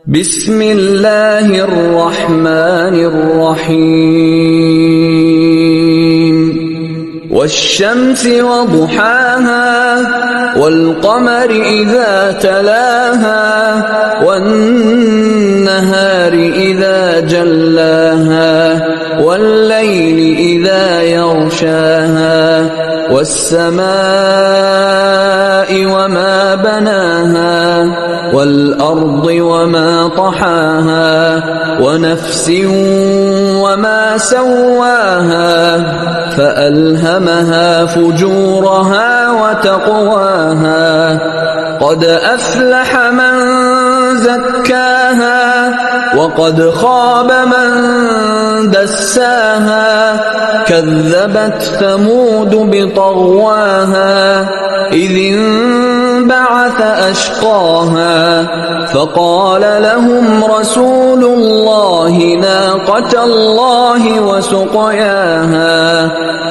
بسم الله الرحمن الرحيم والشمس وضحاها والقمر إذا تلاها والنهار إذا جلاها والليل إذا يغشاها والسماء وما بناها والأرض وما طحاها ونفس وما سواها فألهمها فجورها وتقواها قد أفلح من زكاها وقد خاب من دساها كذبت ثمود بطغواها إذ انبعث أشقاها فقال لهم رسول الله ناقة الله وسقياها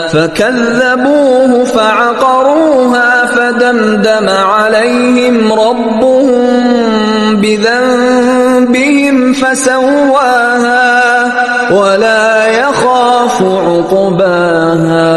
فكذبوه فعقروها فدمدم عليهم ربهم بذنبهم فسواها ولا يخاف عقباها